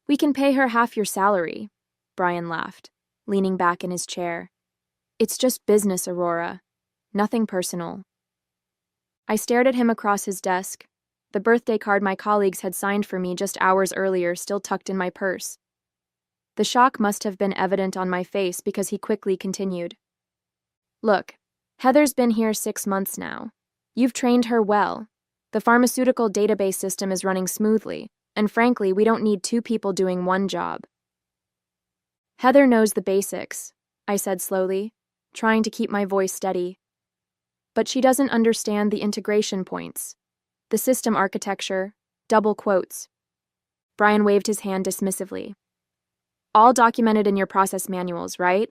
We can pay her half your salary, Brian laughed, leaning back in his chair. It's just business, Aurora. Nothing personal. I stared at him across his desk, the birthday card my colleagues had signed for me just hours earlier still tucked in my purse. The shock must have been evident on my face because he quickly continued. Look, Heather's been here 6 months now. You've trained her well. The pharmaceutical database system is running smoothly, and frankly, we don't need 2 people doing one job. Heather knows the basics, I said slowly, trying to keep my voice steady. But she doesn't understand the integration points, the system architecture, double quotes. Brian waved his hand dismissively. All documented in your process manuals, right?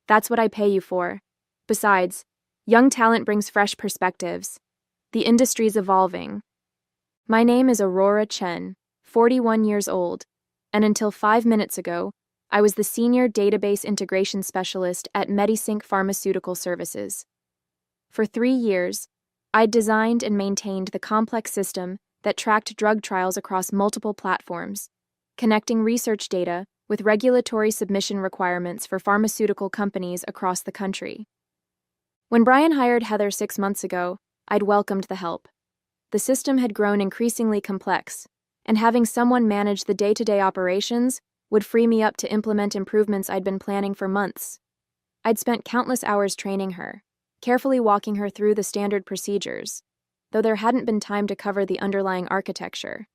That's what I pay you for. Besides, young talent brings fresh perspectives. The industry's evolving. My name is Aurora Chen, 41 years old, and until 5 minutes ago, I was the Senior Database Integration Specialist at Medisync Pharmaceutical Services. For 3 years, I'd designed and maintained the complex system that tracked drug trials across multiple platforms, connecting research data with regulatory submission requirements for pharmaceutical companies across the country. When Brian hired Heather 6 months ago, I'd welcomed the help. The system had grown increasingly complex, and having someone manage the day-to-day operations would free me up to implement improvements I'd been planning for months. I'd spent countless hours training her, carefully walking her through the standard procedures, though there hadn't been time to cover the underlying architecture,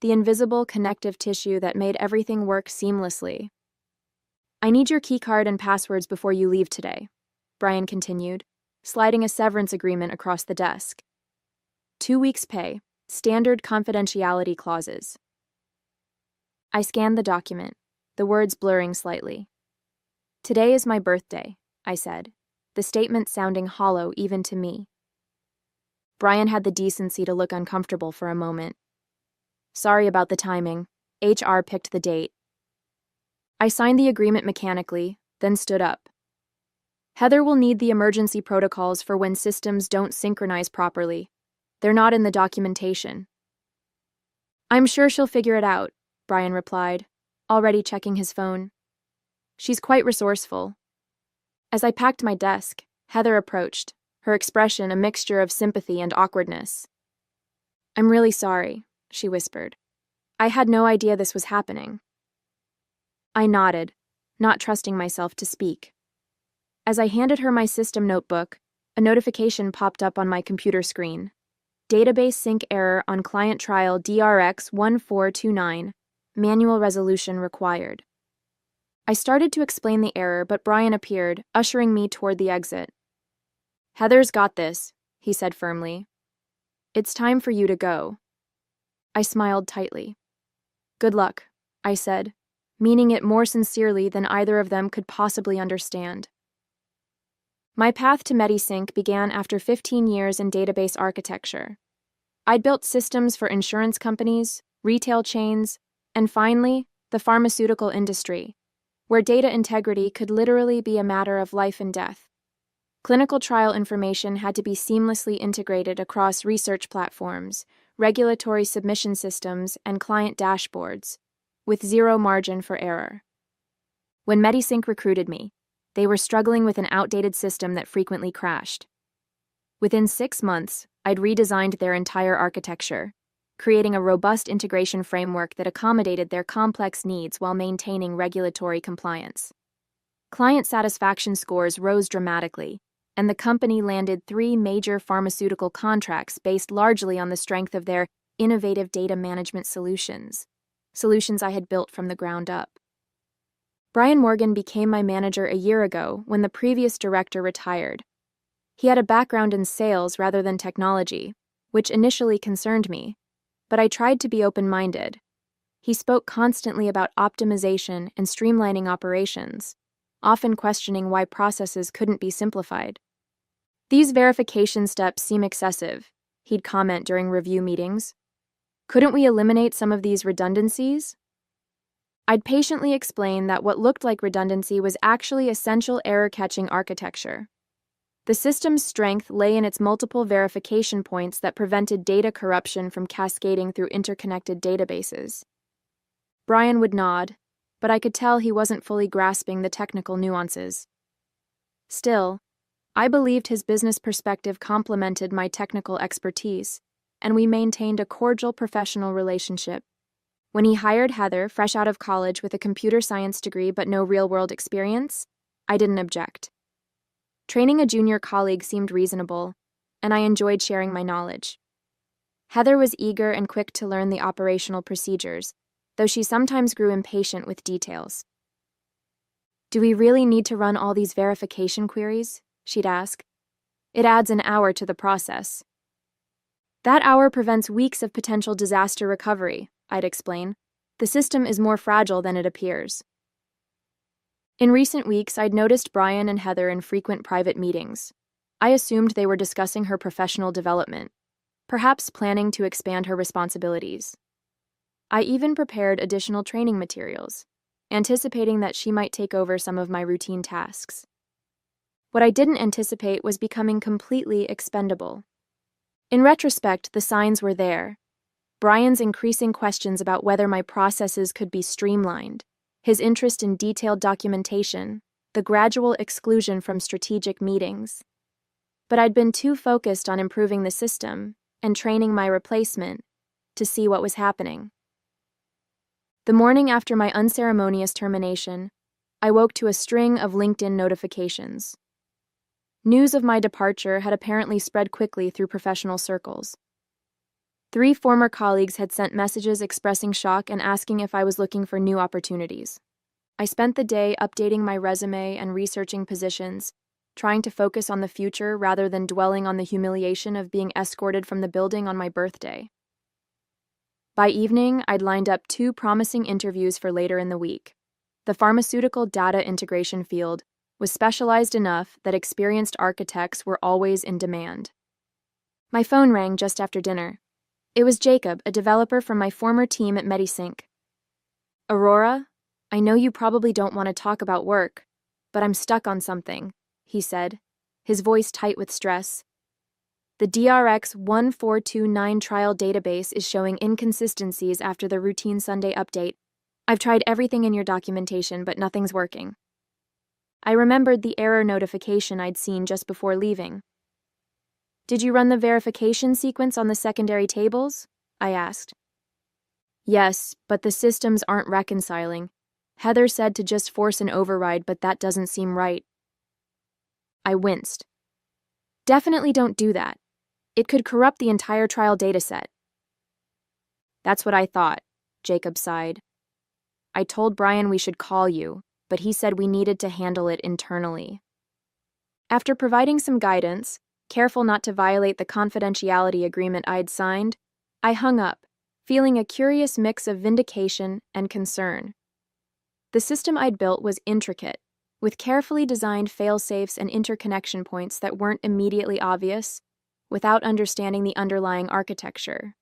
the invisible connective tissue that made everything work seamlessly. I need your keycard and passwords before you leave today, Brian continued, sliding a severance agreement across the desk. 2 weeks' pay, standard confidentiality clauses. I scanned the document, the words blurring slightly. Today is my birthday, I said, the statement sounding hollow even to me. Brian had the decency to look uncomfortable for a moment. Sorry about the timing. HR picked the date. I signed the agreement mechanically, then stood up. Heather will need the emergency protocols for when systems don't synchronize properly. They're not in the documentation. I'm sure she'll figure it out, Brian replied, already checking his phone. She's quite resourceful. As I packed my desk, Heather approached, her expression a mixture of sympathy and awkwardness. I'm really sorry, she whispered. I had no idea this was happening. I nodded, not trusting myself to speak. As I handed her my system notebook, a notification popped up on my computer screen. Database sync error on client trial DRX 1429. Manual resolution required. I started to explain the error, but Brian appeared, ushering me toward the exit. Heather's got this, he said firmly. It's time for you to go. I smiled tightly. Good luck, I said, meaning it more sincerely than either of them could possibly understand. My path to Medisync began after 15 years in database architecture. I'd built systems for insurance companies, retail chains, and finally, the pharmaceutical industry, where data integrity could literally be a matter of life and death. Clinical trial information had to be seamlessly integrated across research platforms, regulatory submission systems, and client dashboards, with zero margin for error. When Medisync recruited me, they were struggling with an outdated system that frequently crashed. Within 6 months, I'd redesigned their entire architecture, creating a robust integration framework that accommodated their complex needs while maintaining regulatory compliance. Client satisfaction scores rose dramatically, and the company landed 3 major pharmaceutical contracts based largely on the strength of their innovative data management solutions I had built from the ground up. Brian Morgan became my manager a year ago when the previous director retired. He had a background in sales rather than technology, which initially concerned me, but I tried to be open-minded. He spoke constantly about optimization and streamlining operations, often questioning why processes couldn't be simplified. These verification steps seem excessive, he'd comment during review meetings. Couldn't we eliminate some of these redundancies? I'd patiently explain that what looked like redundancy was actually essential error-catching architecture. The system's strength lay in its multiple verification points that prevented data corruption from cascading through interconnected databases. Brian would nod, but I could tell he wasn't fully grasping the technical nuances. Still, I believed his business perspective complemented my technical expertise, and we maintained a cordial professional relationship. When he hired Heather, fresh out of college with a computer science degree but no real-world experience, I didn't object. Training a junior colleague seemed reasonable, and I enjoyed sharing my knowledge. Heather was eager and quick to learn the operational procedures, though she sometimes grew impatient with details. "Do we really need to run all these verification queries?" she'd ask. "It adds an hour to the process." "That hour prevents weeks of potential disaster recovery," I'd explain. "The system is more fragile than it appears." In recent weeks, I'd noticed Brian and Heather in frequent private meetings. I assumed they were discussing her professional development, perhaps planning to expand her responsibilities. I even prepared additional training materials, anticipating that she might take over some of my routine tasks. What I didn't anticipate was becoming completely expendable. In retrospect, the signs were there. Brian's increasing questions about whether my processes could be streamlined, his interest in detailed documentation, the gradual exclusion from strategic meetings. But I'd been too focused on improving the system and training my replacement to see what was happening. The morning after my unceremonious termination, I woke to a string of LinkedIn notifications. News of my departure had apparently spread quickly through professional circles. 3 former colleagues had sent messages expressing shock and asking if I was looking for new opportunities. I spent the day updating my resume and researching positions, trying to focus on the future rather than dwelling on the humiliation of being escorted from the building on my birthday. By evening, I'd lined up 2 promising interviews for later in the week. The pharmaceutical data integration field was specialized enough that experienced architects were always in demand. My phone rang just after dinner. It was Jacob, a developer from my former team at MediSync. "Aurora, I know you probably don't want to talk about work, but I'm stuck on something," he said, his voice tight with stress. "The DRX 1429 trial database is showing inconsistencies after the routine Sunday update. I've tried everything in your documentation, but nothing's working." I remembered the error notification I'd seen just before leaving. "Did you run the verification sequence on the secondary tables?" I asked. "Yes, but the systems aren't reconciling. Heather said to just force an override, but that doesn't seem right." I winced. "Definitely don't do that. It could corrupt the entire trial dataset." "That's what I thought," Jacob sighed. "I told Brian we should call you, but he said we needed to handle it internally." After providing some guidance, careful not to violate the confidentiality agreement I'd signed, I hung up, feeling a curious mix of vindication and concern. The system I'd built was intricate, with carefully designed fail-safes and interconnection points that weren't immediately obvious, without understanding the underlying architecture.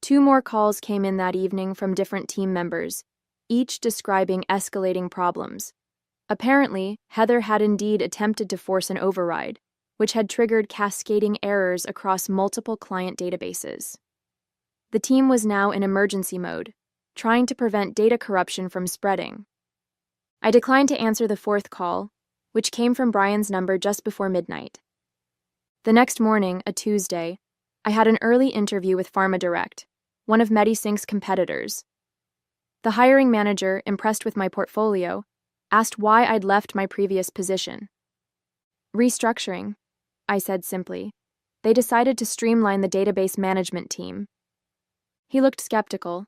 2 more calls came in that evening from different team members, each describing escalating problems. Apparently, Heather had indeed attempted to force an override, which had triggered cascading errors across multiple client databases. The team was now in emergency mode, trying to prevent data corruption from spreading. I declined to answer the 4th call, which came from Brian's number just before midnight. The next morning, a Tuesday, I had an early interview with PharmaDirect, one of MediSync's competitors. The hiring manager, impressed with my portfolio, asked why I'd left my previous position. "Restructuring," I said simply. "They decided to streamline the database management team." He looked skeptical.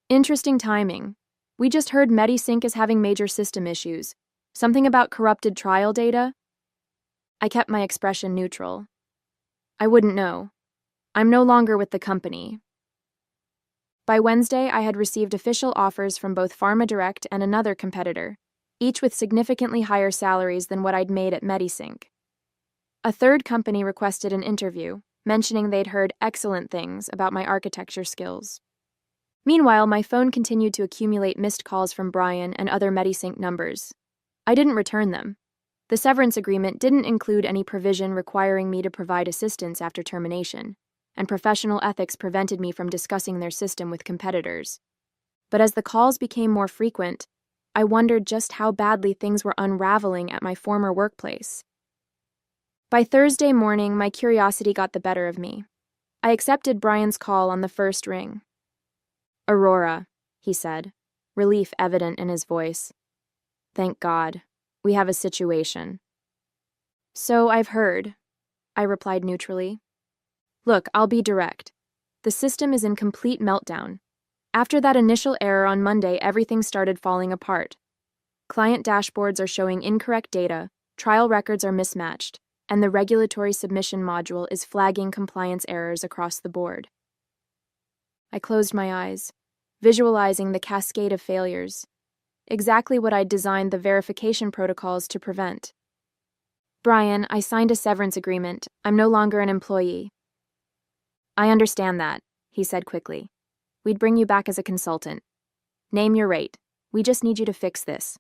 "Interesting timing. We just heard MediSync is having major system issues. Something about corrupted trial data?" I kept my expression neutral. "I wouldn't know. I'm no longer with the company." By Wednesday, I had received official offers from both PharmaDirect and another competitor, each with significantly higher salaries than what I'd made at MediSync. A third company requested an interview, mentioning they'd heard excellent things about my architecture skills. Meanwhile, my phone continued to accumulate missed calls from Brian and other MediSync numbers. I didn't return them. The severance agreement didn't include any provision requiring me to provide assistance after termination, and professional ethics prevented me from discussing their system with competitors. But as the calls became more frequent, I wondered just how badly things were unraveling at my former workplace. By Thursday morning, my curiosity got the better of me. I accepted Brian's call on the first ring. "Aurora," he said, relief evident in his voice. "Thank God. We have a situation." "So I've heard," I replied neutrally. "Look, I'll be direct. The system is in complete meltdown. After that initial error on Monday, everything started falling apart. Client dashboards are showing incorrect data, trial records are mismatched, and the regulatory submission module is flagging compliance errors across the board." I closed my eyes, visualizing the cascade of failures, exactly what I'd designed the verification protocols to prevent. "Brian, I signed a severance agreement. I'm no longer an employee." "I understand that," he said quickly. "We'd bring you back as a consultant. Name your rate. We just need you to fix this."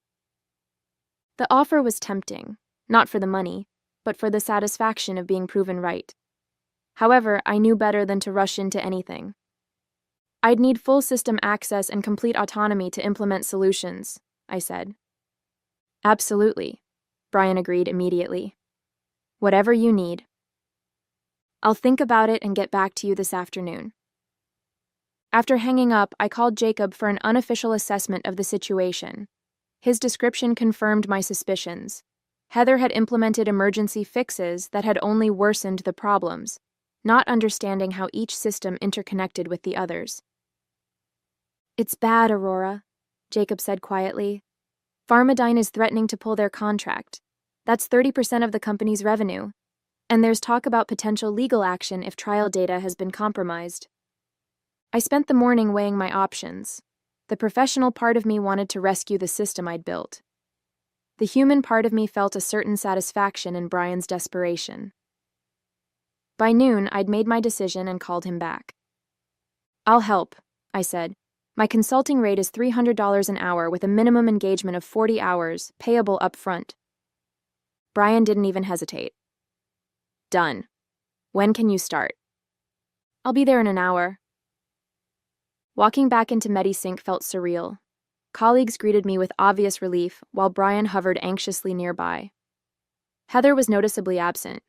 The offer was tempting, not for the money, but for the satisfaction of being proven right. However, I knew better than to rush into anything. "I'd need full system access and complete autonomy to implement solutions," I said. "Absolutely," Brian agreed immediately. "Whatever you need. I'll think about it and get back to you this afternoon." After hanging up, I called Jacob for an unofficial assessment of the situation. His description confirmed my suspicions. Heather had implemented emergency fixes that had only worsened the problems, not understanding how each system interconnected with the others. "It's bad, Aurora," Jacob said quietly. "Pharmadyne is threatening to pull their contract. That's 30% of the company's revenue. And there's talk about potential legal action if trial data has been compromised." I spent the morning weighing my options. The professional part of me wanted to rescue the system I'd built. The human part of me felt a certain satisfaction in Brian's desperation. By noon, I'd made my decision and called him back. "I'll help," I said. "My consulting rate is $300 an hour with a minimum engagement of 40 hours, payable up front." Brian didn't even hesitate. "Done. When can you start?" "I'll be there in an hour." Walking back into MediSync felt surreal. Colleagues greeted me with obvious relief, while Brian hovered anxiously nearby. Heather was noticeably absent.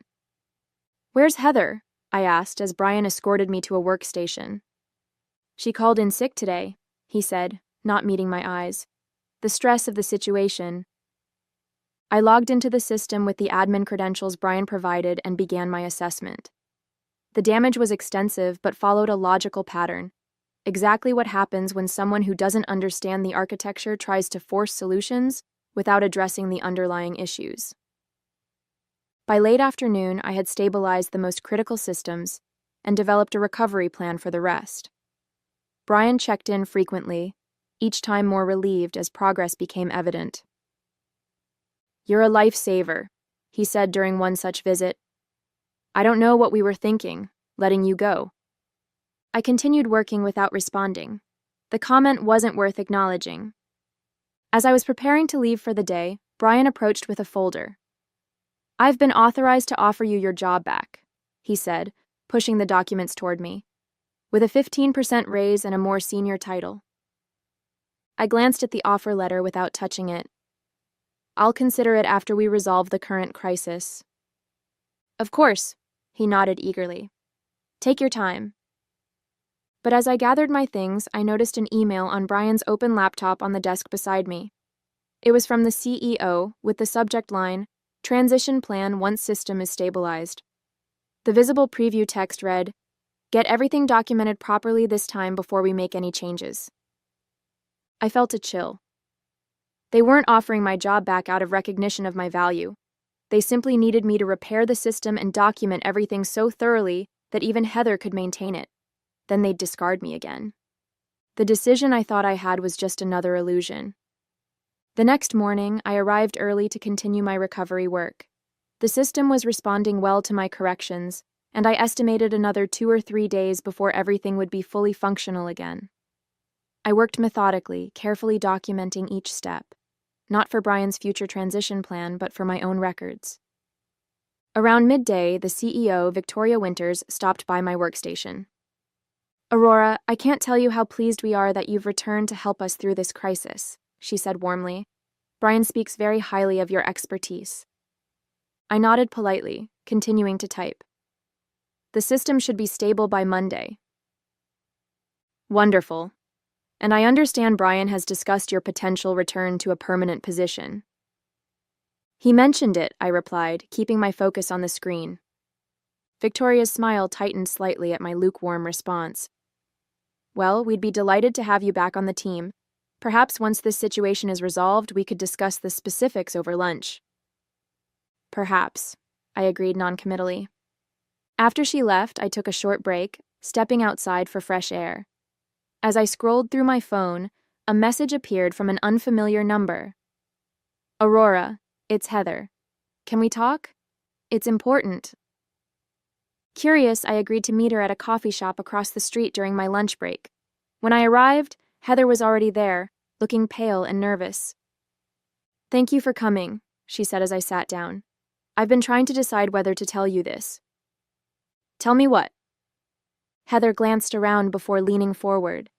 "Where's Heather?" I asked as Brian escorted me to a workstation. "She called in sick today," he said, not meeting my eyes. The stress of the situation. I logged into the system with the admin credentials Brian provided and began my assessment. The damage was extensive but followed a logical pattern. Exactly what happens when someone who doesn't understand the architecture tries to force solutions without addressing the underlying issues. By late afternoon, I had stabilized the most critical systems and developed a recovery plan for the rest. Brian checked in frequently, each time more relieved as progress became evident. "You're a lifesaver," he said during one such visit. "I don't know what we were thinking, letting you go." I continued working without responding. The comment wasn't worth acknowledging. As I was preparing to leave for the day, Brian approached with a folder. "I've been authorized to offer you your job back," he said, pushing the documents toward me, "with a 15% raise and a more senior title." I glanced at the offer letter without touching it. "I'll consider it after we resolve the current crisis." "Of course," he nodded eagerly. "Take your time." But as I gathered my things, I noticed an email on Brian's open laptop on the desk beside me. It was from the CEO, with the subject line, "Transition Plan once system is stabilized." The visible preview text read, "Get everything documented properly this time before we make any changes." I felt a chill. They weren't offering my job back out of recognition of my value. They simply needed me to repair the system and document everything so thoroughly that even Heather could maintain it. Then they'd discard me again. The decision I thought I had was just another illusion. The next morning, I arrived early to continue my recovery work. The system was responding well to my corrections, and I estimated another 2 or 3 days before everything would be fully functional again. I worked methodically, carefully documenting each step, not for Brian's future transition plan, but for my own records. Around midday, the CEO, Victoria Winters, stopped by my workstation. Aurora, I can't tell you how pleased we are that you've returned to help us through this crisis, she said warmly. Brian speaks very highly of your expertise. I nodded politely, continuing to type. The system should be stable by Monday. Wonderful. And I understand Brian has discussed your potential return to a permanent position. He mentioned it, I replied, keeping my focus on the screen. Victoria's smile tightened slightly at my lukewarm response. Well, we'd be delighted to have you back on the team. Perhaps once this situation is resolved, we could discuss the specifics over lunch. Perhaps, I agreed noncommittally. After she left, I took a short break, stepping outside for fresh air. As I scrolled through my phone, a message appeared from an unfamiliar number. Aurora, it's Heather. Can we talk? It's important. Curious, I agreed to meet her at a coffee shop across the street during my lunch break. When I arrived, Heather was already there, looking pale and nervous. Thank you for coming, she said as I sat down. I've been trying to decide whether to tell you this. Tell me what? Heather glanced around before leaning forward.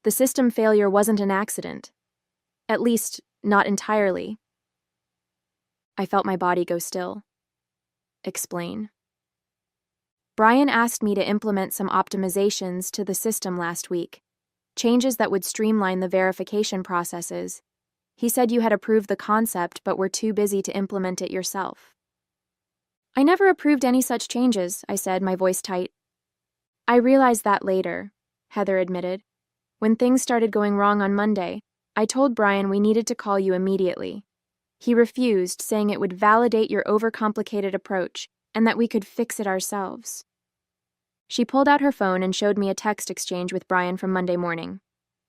The system failure wasn't an accident. At least, not entirely. I felt my body go still. Explain. Brian asked me to implement some optimizations to the system last week, changes that would streamline the verification processes. He said you had approved the concept but were too busy to implement it yourself. I never approved any such changes, I said, my voice tight. I realized that later, Heather admitted. When things started going wrong on Monday, I told Brian we needed to call you immediately. He refused, saying it would validate your overcomplicated approach and that we could fix it ourselves. She pulled out her phone and showed me a text exchange with Brian from Monday morning.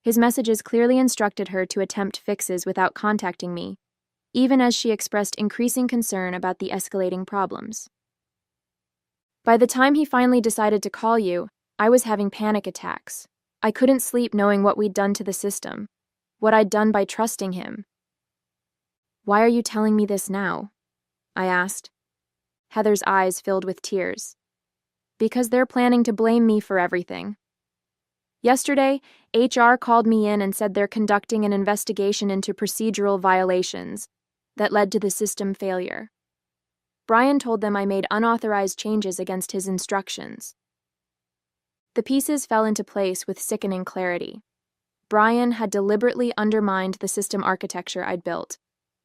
His messages clearly instructed her to attempt fixes without contacting me, even as she expressed increasing concern about the escalating problems. By the time he finally decided to call you, I was having panic attacks. I couldn't sleep knowing what we'd done to the system, what I'd done by trusting him. Why are you telling me this now? I asked. Heather's eyes filled with tears. Because they're planning to blame me for everything. Yesterday, HR called me in and said they're conducting an investigation into procedural violations that led to the system failure. Brian told them I made unauthorized changes against his instructions. The pieces fell into place with sickening clarity. Brian had deliberately undermined the system architecture I'd built,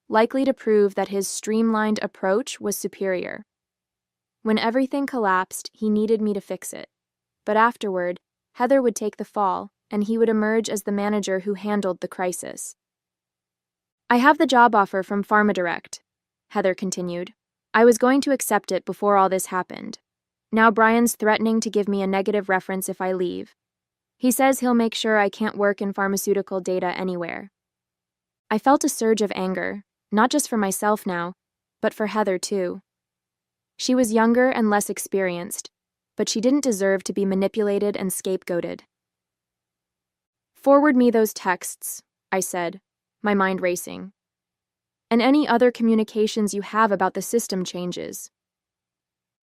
likely to prove that his streamlined approach was superior. When everything collapsed, he needed me to fix it. But afterward, Heather would take the fall, and he would emerge as the manager who handled the crisis. I have the job offer from PharmaDirect, Heather continued. I was going to accept it before all this happened. Now Brian's threatening to give me a negative reference if I leave. He says he'll make sure I can't work in pharmaceutical data anywhere. I felt a surge of anger, not just for myself now, but for Heather too. She was younger and less experienced, but she didn't deserve to be manipulated and scapegoated. Forward me those texts, I said, my mind racing. And any other communications you have about the system changes.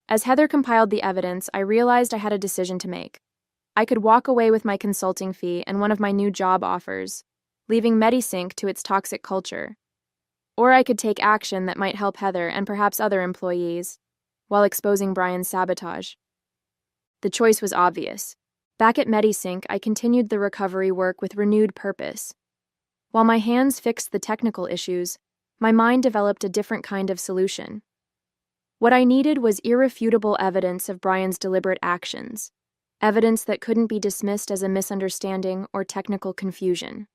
As Heather compiled the evidence, I realized I had a decision to make. I could walk away with my consulting fee and one of my new job offers, leaving MediSync to its toxic culture. Or I could take action that might help Heather and perhaps other employees, while exposing Brian's sabotage. The choice was obvious. Back at MediSync, I continued the recovery work with renewed purpose. While my hands fixed the technical issues, my mind developed a different kind of solution. What I needed was irrefutable evidence of Brian's deliberate actions, evidence that couldn't be dismissed as a misunderstanding or technical confusion.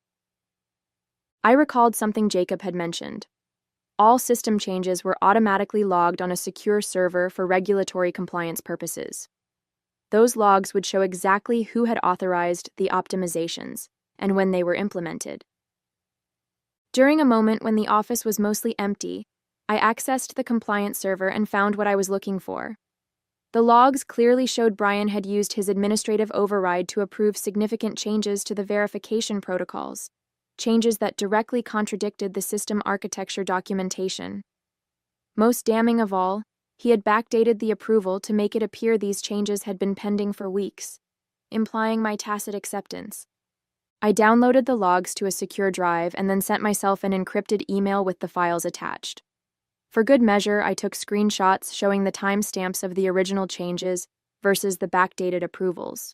I recalled something Jacob had mentioned. All system changes were automatically logged on a secure server for regulatory compliance purposes. Those logs would show exactly who had authorized the optimizations and when they were implemented. During a moment when the office was mostly empty, I accessed the compliance server and found what I was looking for. The logs clearly showed Brian had used his administrative override to approve significant changes to the verification protocols, changes that directly contradicted the system architecture documentation. Most damning of all, he had backdated the approval to make it appear these changes had been pending for weeks. implying my tacit acceptance. I downloaded the logs to a secure drive and then sent myself an encrypted email with the files attached. For good measure, I took screenshots showing the timestamps of the original changes versus the backdated approvals.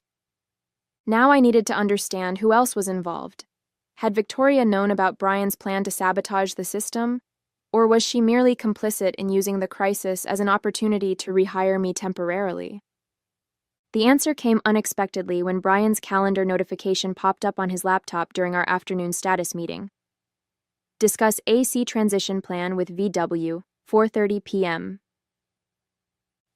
Now I needed to understand who else was involved. Had Victoria known about Brian's plan to sabotage the system, or was she merely complicit in using the crisis as an opportunity to rehire me temporarily? The answer came unexpectedly when Brian's calendar notification popped up on his laptop during our afternoon status meeting. Discuss AC transition plan with VW, 4:30 p.m.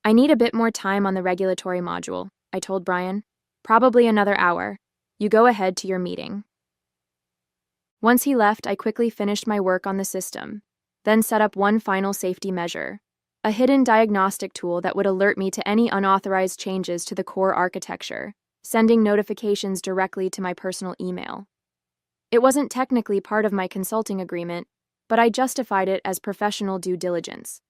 I need a bit more time on the regulatory module, I told Brian. Probably another hour. You go ahead to your meeting. Once he left, I quickly finished my work on the system, then set up one final safety measure, a hidden diagnostic tool that would alert me to any unauthorized changes to the core architecture, sending notifications directly to my personal email. It wasn't technically part of my consulting agreement, but I justified it as professional due diligence.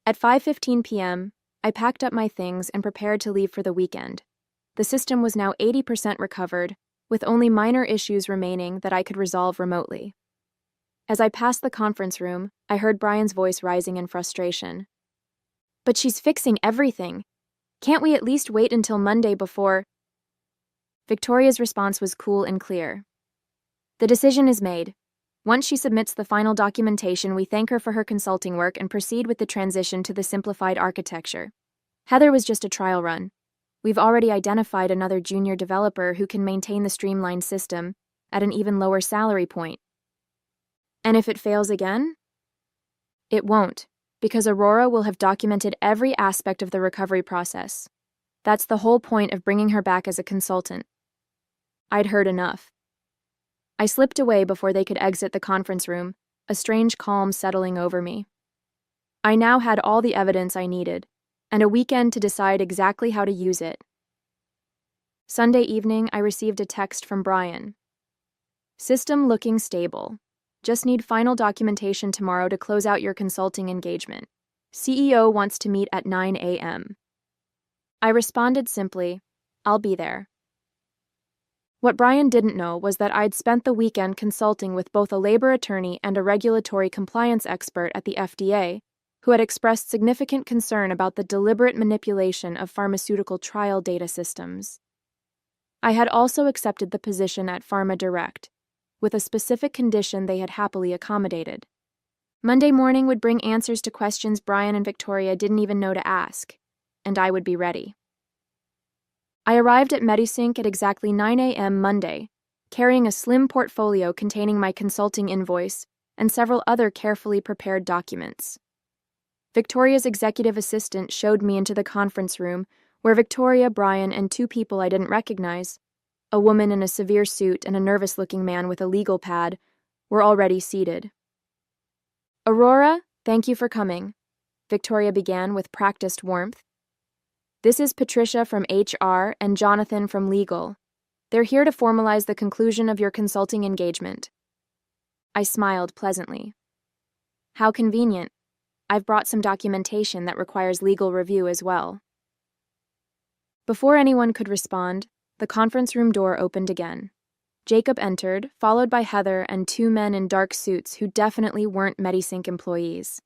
At 5:15 p.m., I packed up my things and prepared to leave for the weekend. The system was now 80% recovered, with only minor issues remaining that I could resolve remotely. As I passed the conference room, I heard Brian's voice rising in frustration. But she's fixing everything. Can't we at least wait until Monday before? Victoria's response was cool and clear. The decision is made. Once she submits the final documentation, we thank her for her consulting work and proceed with the transition to the simplified architecture. Heather was just a trial run. We've already identified another junior developer who can maintain the streamlined system at an even lower salary point. And if it fails again? It won't, because Aurora will have documented every aspect of the recovery process. That's the whole point of bringing her back as a consultant. I'd heard enough. I slipped away before they could exit the conference room, a strange calm settling over me. I now had all the evidence I needed, and a weekend to decide exactly how to use it. Sunday evening, I received a text from Brian. System looking stable. Just need final documentation tomorrow to close out your consulting engagement. CEO wants to meet at 9 a.m. I responded simply, I'll be there. What Brian didn't know was that I'd spent the weekend consulting with both a labor attorney and a regulatory compliance expert at the FDA, who had expressed significant concern about the deliberate manipulation of pharmaceutical trial data systems. I had also accepted the position at Pharma Direct, with a specific condition they had happily accommodated. Monday morning would bring answers to questions Brian and Victoria didn't even know to ask, and I would be ready. I arrived at MediSync at exactly 9 a.m. Monday, carrying a slim portfolio containing my consulting invoice and several other carefully prepared documents. Victoria's executive assistant showed me into the conference room where Victoria, Brian, and two people I didn't recognize, a woman in a severe suit and a nervous-looking man with a legal pad, were already seated. Aurora, thank you for coming, Victoria began with practiced warmth. This is Patricia from HR and Jonathan from Legal. They're here to formalize the conclusion of your consulting engagement. I smiled pleasantly. How convenient. I've brought some documentation that requires legal review as well. Before anyone could respond, the conference room door opened again. Jacob entered, followed by Heather and two men in dark suits who definitely weren't MediSync employees.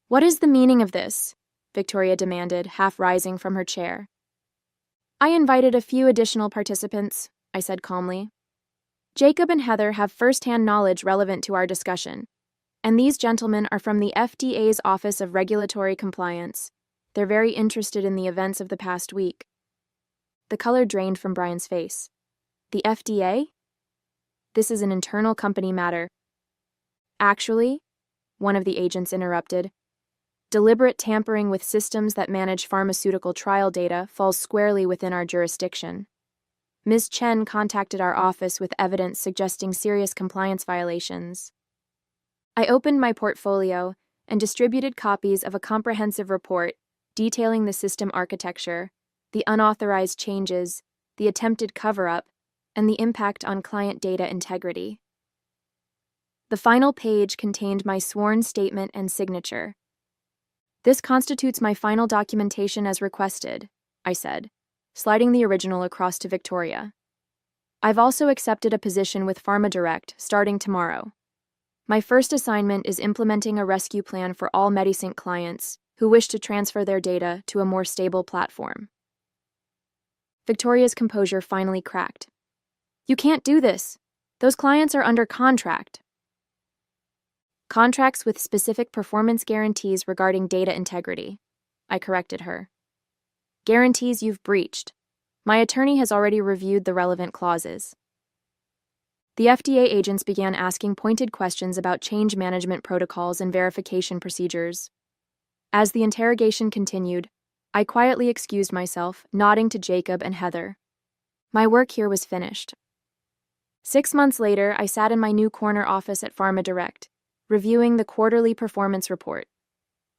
What is the meaning of this? Victoria demanded, half rising from her chair. I invited a few additional participants, I said calmly. Jacob and Heather have first-hand knowledge relevant to our discussion, and these gentlemen are from the FDA's Office of Regulatory Compliance. They're very interested in the events of the past week. The color drained from Brian's face. The FDA? This is an internal company matter. Actually, one of the agents interrupted, deliberate tampering with systems that manage pharmaceutical trial data falls squarely within our jurisdiction. Ms. Chen contacted our office with evidence suggesting serious compliance violations. I opened my portfolio and distributed copies of a comprehensive report detailing the system architecture, the unauthorized changes, the attempted cover-up, and the impact on client data integrity. The final page contained my sworn statement and signature. This constitutes my final documentation as requested, I said, sliding the original across to Victoria. I've also accepted a position with PharmaDirect starting tomorrow. My first assignment is implementing a rescue plan for all MediSync clients who wish to transfer their data to a more stable platform. Victoria's composure finally cracked. You can't do this. Those clients are under contract. Contracts with specific performance guarantees regarding data integrity. I corrected her. Guarantees you've breached. My attorney has already reviewed the relevant clauses. The FDA agents began asking pointed questions about change management protocols and verification procedures. As the interrogation continued, I quietly excused myself, nodding to Jacob and Heather. My work here was finished. 6 months later, I sat in my new corner office at PharmaDirect, reviewing the quarterly performance report.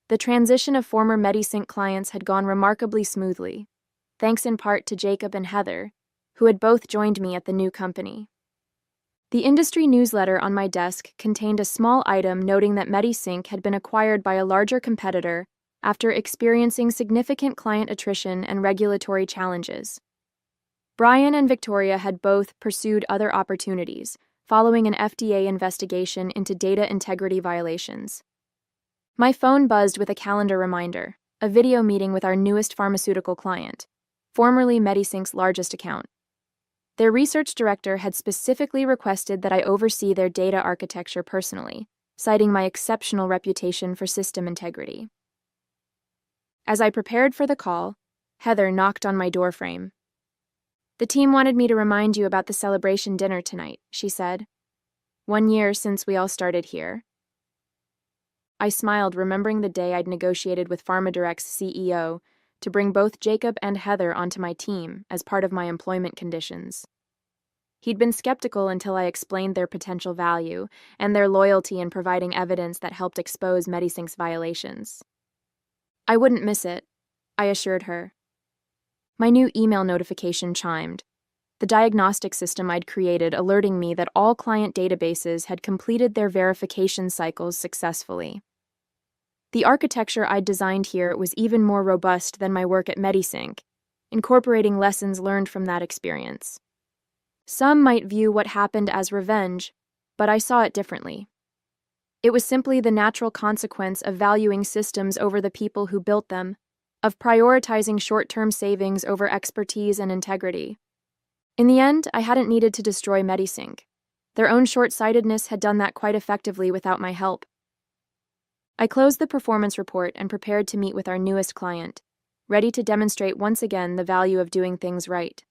The transition of former MediSync clients had gone remarkably smoothly, thanks in part to Jacob and Heather, who had both joined me at the new company. The industry newsletter on my desk contained a small item noting that MediSync had been acquired by a larger competitor after experiencing significant client attrition and regulatory challenges. Brian and Victoria had both pursued other opportunities, following an FDA investigation into data integrity violations. My phone buzzed with a calendar reminder, a video meeting with our newest pharmaceutical client, formerly MediSync's largest account. Their research director had specifically requested that I oversee their data architecture personally, citing my exceptional reputation for system integrity. As I prepared for the call, Heather knocked on my doorframe. The team wanted me to remind you about the celebration dinner tonight, she said. 1 year since we all started here. I smiled, remembering the day I'd negotiated with PharmaDirect's CEO to bring both Jacob and Heather onto my team as part of my employment conditions. He'd been skeptical until I explained their potential value and their loyalty in providing evidence that helped expose MediSync's violations. I wouldn't miss it, I assured her. My new email notification chimed, the diagnostic system I'd created alerting me that all client databases had completed their verification cycles successfully. The architecture I'd designed here was even more robust than my work at MediSync, incorporating lessons learned from that experience. Some might view what happened as revenge, but I saw it differently. It was simply the natural consequence of valuing systems over the people who built them, of prioritizing short-term savings over expertise and integrity. In the end, I hadn't needed to destroy MediSync. Their own short-sightedness had done that quite effectively without my help. I closed the performance report and prepared to meet with our newest client, ready to demonstrate once again the value of doing things right.